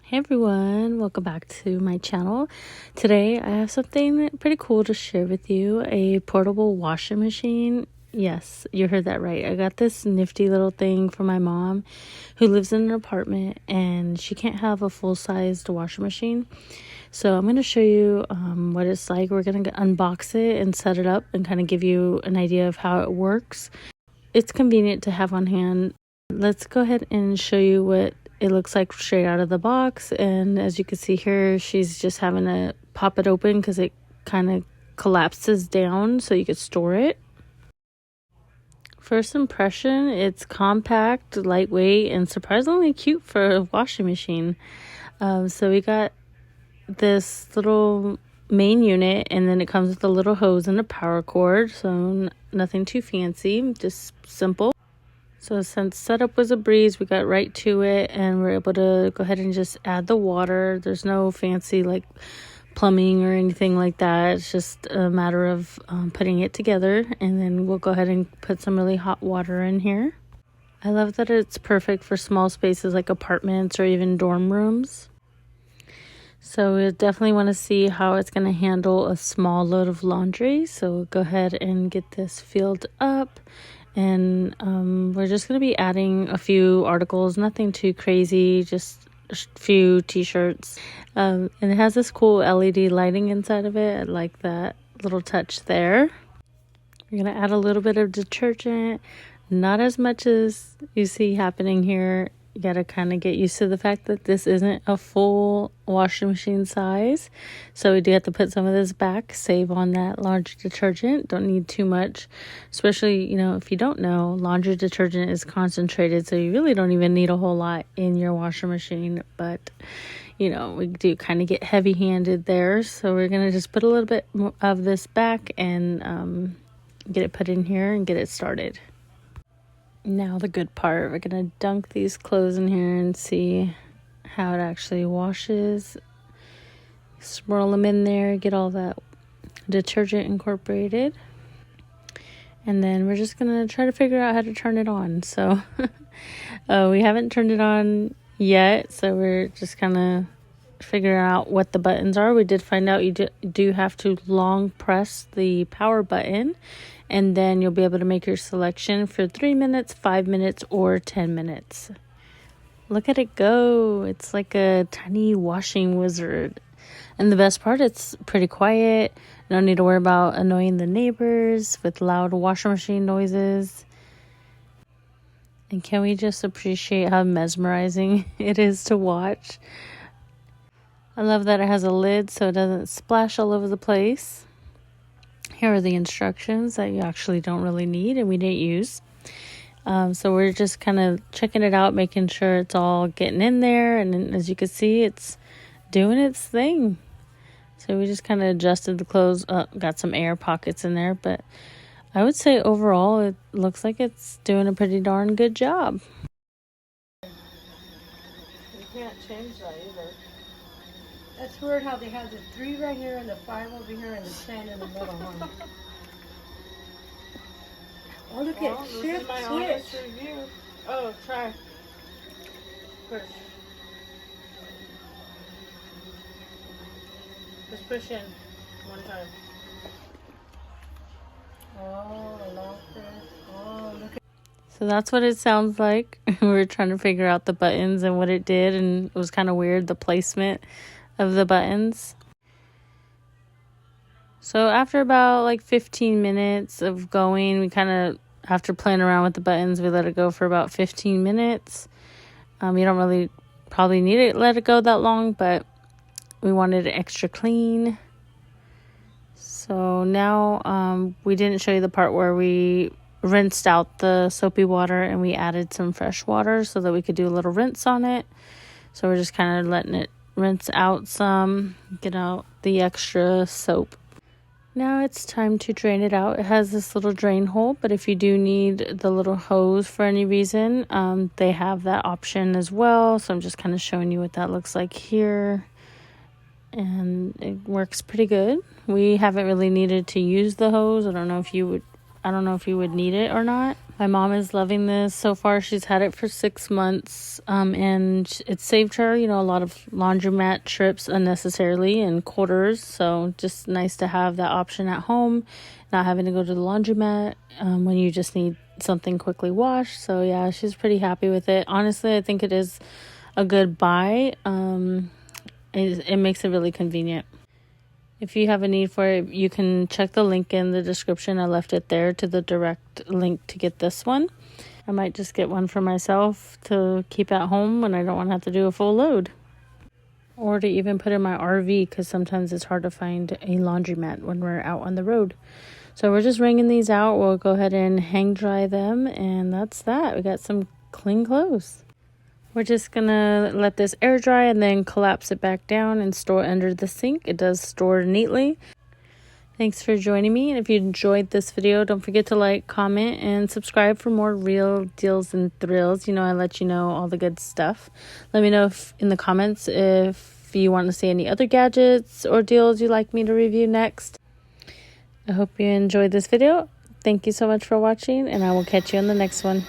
Hey everyone, welcome back to my channel. Today I have something pretty cool to share with you, a portable washing machine. Yes, you heard that right. I got this nifty little thing from my mom who lives in an apartment and she can't have a full-sized washing machine. So I'm going to show you what it's like. We're going to unbox it and set it up and kind of give you an idea of how it works. It's convenient to have on hand. Let's go ahead and show you what it looks like straight out of the box. And as you can see here, she's just having to pop it open because it kind of collapses down so you could store it. First impression, it's compact, lightweight, and surprisingly cute for a washing machine. So we got this little main unit, and then it comes with a little hose and a power cord, so nothing too fancy, just simple. So since setup was a breeze, we got right to it and we're able to go ahead and just add the water. There's no fancy like plumbing or anything like that. It's just a matter of putting it together, and then we'll go ahead and put some really hot water in here. I love that it's perfect for small spaces like apartments or even dorm rooms. So we definitely want to see how it's going to handle a small load of laundry. So we'll go ahead and get this filled up. And we're just going to be adding a few articles, nothing too crazy, just a few t-shirts. And it has this cool LED lighting inside of it. I like that little touch there. We're going to add a little bit of detergent, not as much as you see happening here. You got to kind of get used to the fact that this isn't a full washing machine size. So we do have to put some of this back, save on that laundry detergent. Don't need too much, especially, if you don't know, laundry detergent is concentrated. So you really don't even need a whole lot in your washing machine. But, we do kind of get heavy handed there. So we're going to just put a little bit of this back and get it put in here and get it started. Now the good part, we're going to dunk these clothes in here and see how it actually washes. Swirl them in there, get all that detergent incorporated. And then we're just going to try to figure out how to turn it on. So we haven't turned it on yet, so we're just kind of figuring out what the buttons are. We did find out you do have to long press the power button, and then you'll be able to make your selection for 3 minutes, 5 minutes, or 10 minutes. Look at it go. It's like a tiny washing wizard. And the best part, it's pretty quiet. You don't need to worry about annoying the neighbors with loud washing machine noises. And can we just appreciate how mesmerizing it is to watch? I love that it has a lid so it doesn't splash all over the place. Here are the instructions that you actually don't really need and we didn't use. So we're just kind of checking it out, making sure it's all getting in there. And then, as you can see, it's doing its thing. So we just kind of adjusted the clothes. Got some air pockets in there. But I would say overall, it looks like it's doing a pretty darn good job. You can't change that either. That's weird how they have the 3 right here and the 5 over here and the 10 in the middle one. Oh, look at This shift is my switch. honest review. Oh, try. Push. Just push in one time. Oh, long press. Oh, look at. So that's what it sounds like. We were trying to figure out the buttons and what it did, and it was kind of weird, the placement of the buttons. So after about like 15 minutes of going, we kind of, after playing around with the buttons, we let it go for about 15 minutes. You don't really probably need it, let it go that long, but we wanted it extra clean. So now we didn't show you the part where we rinsed out the soapy water and we added some fresh water so that we could do a little rinse on it. So we're just kind of letting it rinse out some, get out the extra soap. Now it's time to drain it out. It has this little drain hole, but if you do need the little hose for any reason, they have that option as well. So I'm just kind of showing you what that looks like here. And it works pretty good. We haven't really needed to use the hose. I don't know if you would need it or not. My mom is loving this. So far, she's had it for 6 months, and it saved her, a lot of laundromat trips unnecessarily and quarters. So just nice to have that option at home, not having to go to the laundromat when you just need something quickly washed. So yeah, she's pretty happy with it. Honestly, I think it is a good buy. It makes it really convenient. If you have a need for it, you can check the link in the description. I left it there to the direct link to get this one. I might just get one for myself to keep at home when I don't want to have to do a full load. Or to even put in my RV, because sometimes it's hard to find a laundromat when we're out on the road. So we're just wringing these out. We'll go ahead and hang dry them, and that's that. We got some clean clothes. We're just gonna let this air dry and then collapse it back down and store it under the sink. It does store neatly. Thanks for joining me. And if you enjoyed this video, don't forget to like, comment, and subscribe for more real deals and thrills. I let you know all the good stuff. Let me know in the comments if you want to see any other gadgets or deals you'd like me to review next. I hope you enjoyed this video. Thank you so much for watching, and I will catch you on the next one.